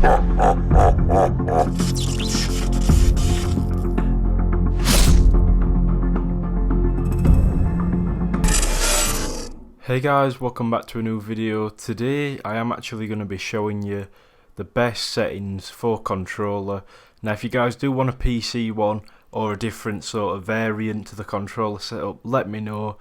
Hey guys, welcome back to a new video. Today I am actually going to be showing you the best settings for controller. Now if you guys do want a PC one or a different sort of variant to the controller setup, let me know.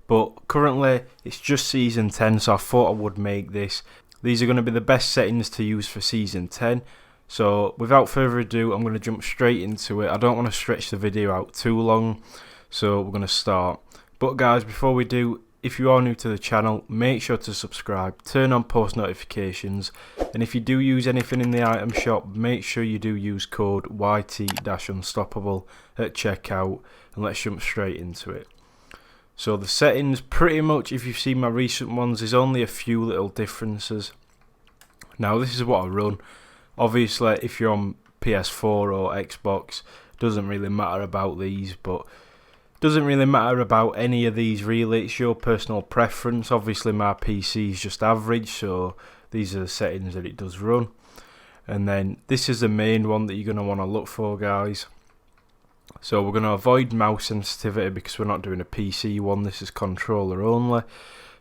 But currently it's just season 10, so I thought I would make this. These are going to be the best settings to use for season 10. So without further ado, I'm going to jump straight into it. I don't want to stretch the video out too long, so we're going to start. But guys, before we do, if you are new to the channel, make sure to subscribe, turn on post notifications, and if you do use anything in the item shop, make sure you do use code YT-Unstoppable at checkout, and let's jump straight into it. So the settings, pretty much if you've seen my recent ones, there's only a few little differences. Now this is what I run. Obviously if you're on PS4 or Xbox, doesn't really matter about these, but doesn't really matter about any of these really, it's your personal preference. Obviously my PC is just average, so these are the settings that it does run. And then this is the main one that you're going to want to look for, guys. So we're going to avoid mouse sensitivity because we're not doing a PC one, this is controller only.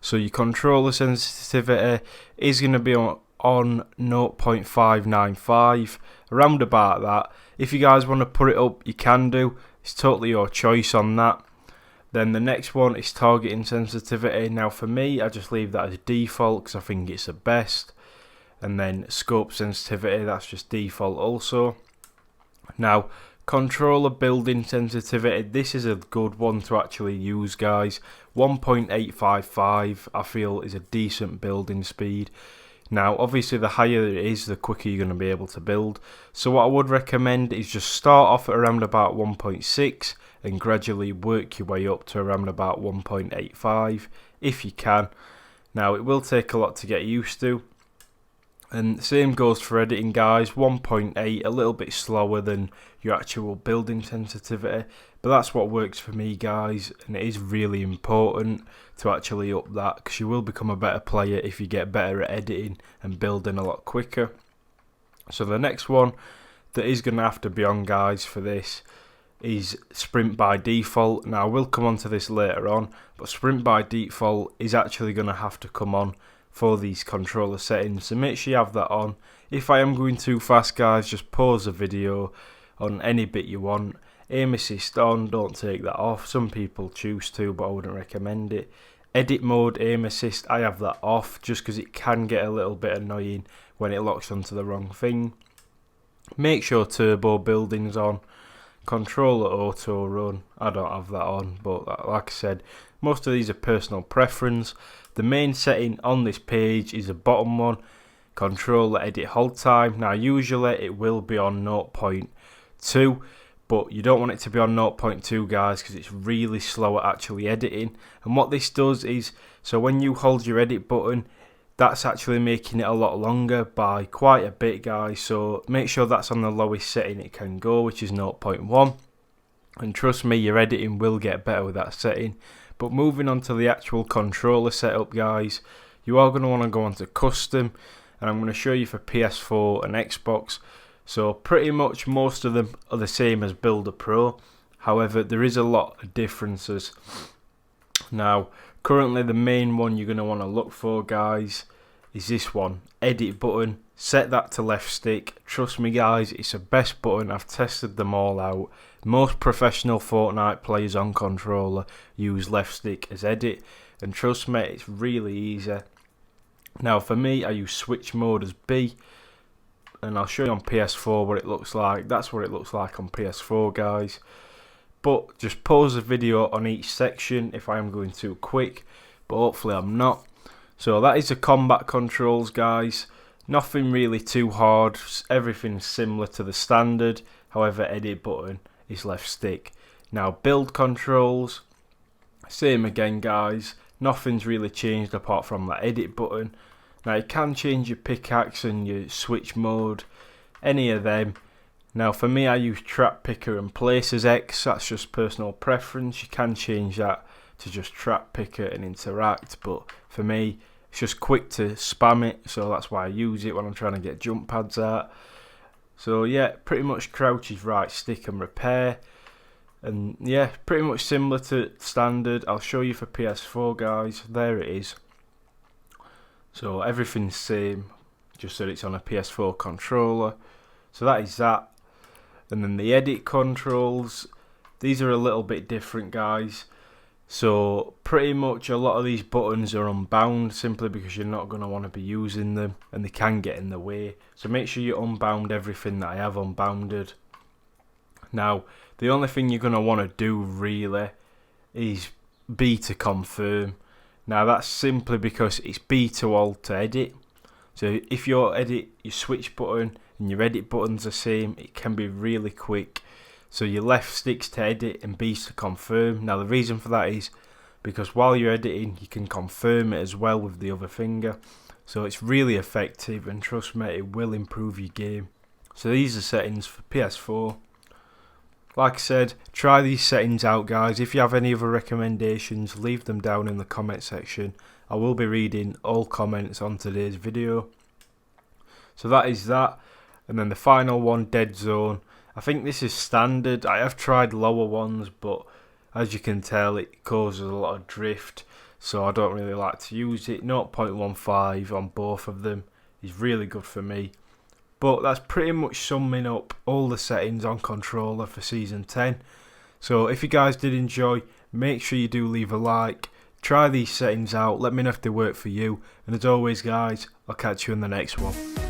So your controller sensitivity is going to be on 0.595, around about that. If you guys want to put it up, you can do. It's totally your choice on that. Then the next one is targeting sensitivity. Now for me, I just leave that as default because I think it's the best. And then scope sensitivity, that's just default also. Now controller building sensitivity, this is a good one to actually use, guys. 1.855 I feel is a decent building speed. Now obviously the higher it is, the quicker you're going to be able to build. So what I would recommend is just start off at around about 1.6 and gradually work your way up to around about 1.85 if you can. Now it will take a lot to get used to. And the same goes for editing, guys. 1.8, a little bit slower than your actual building sensitivity, but that's what works for me, guys, and it is really important to actually up that because you will become a better player if you get better at editing and building a lot quicker. So the next one that is going to have to be on, guys, for this is sprint by default. Now I will come on to this later on, but sprint by default is actually going to have to come on for these controller settings, so make sure you have that on. If I am going too fast, guys, just pause the video on any bit you want. Aim assist on, don't take that off. Some people choose to, but I wouldn't recommend it. Edit mode, aim assist, I have that off just because it can get a little bit annoying when it locks onto the wrong thing. Make sure turbo building's on. Controller auto run, I don't have that on, but like I said, most of these are personal preference. The main setting on this page is the bottom one, controller edit hold time. Now usually it will be on 0.2, but you don't want it to be on 0.2, guys, because it's really slow at actually editing. And what this does is, so when you hold your edit button, that's actually making it a lot longer by quite a bit, guys. So make sure that's on the lowest setting it can go, which is 0.1. And trust me, your editing will get better with that setting. But moving on to the actual controller setup, guys, you are going to want to go on to custom, and I'm going to show you for PS4 and Xbox. So pretty much most of them are the same as Builder Pro. However, there is a lot of differences. Now currently the main one you're going to want to look for, guys, is this one, edit button. Set that to left stick. Trust me, guys, it's the best button. I've tested them all out. Most professional Fortnite players on controller use left stick as edit, and trust me, it's really easy. Now for me, I use switch mode as B, and I'll show you on PS4 what it looks like. That's what it looks like on PS4, guys. But just pause the video on each section if I am going too quick, but hopefully I'm not. So that is the combat controls, guys. Nothing really too hard, everything's similar to the standard. However, edit button is left stick. Now build controls, same again, guys. Nothing's really changed apart from that edit button. Now you can change your pickaxe and your switch mode, any of them. Now for me, I use trap picker and places X. That's just personal preference. You can change that to just trap picker and interact, but for me It's just quick to spam it, so that's why I use it when I'm trying to get jump pads out. So yeah, pretty much crouches right stick and repair. And yeah, pretty much similar to standard. I'll show you for PS4 guys. There it is. So everything's same, just that it's on a PS4 controller. So that is that. And then the edit controls, these are a little bit different guys. So pretty much a lot of these buttons are unbound simply because you're not going to want to be using them and they can get in the way. So make sure you unbound everything that I have unbounded. Now the only thing you're going to want to do really is B to confirm. Now that's simply because it's B to alt to edit. So if you edit your switch button and your edit button's the same, it can be really quick. So your left stick's to edit and B's to confirm. Now the reason for that is because while you're editing you can confirm it as well with the other finger. So it's really effective and trust me, it will improve your game. So these are settings for PS4. Like I said, try these settings out guys. If you have any other recommendations, leave them down in the comment section. I will be reading all comments on today's video. So that is that. And then the final one, dead zone. I think this is standard. I have tried lower ones, but as you can tell it causes a lot of drift. So I don't really like to use it. 0.15 on both of them is really good for me. But that's pretty much summing up all the settings on controller for Season 10. So if you guys did enjoy, make sure you do leave a like. Try these settings out, let me know if they work for you. And as always guys, I'll catch you in the next one.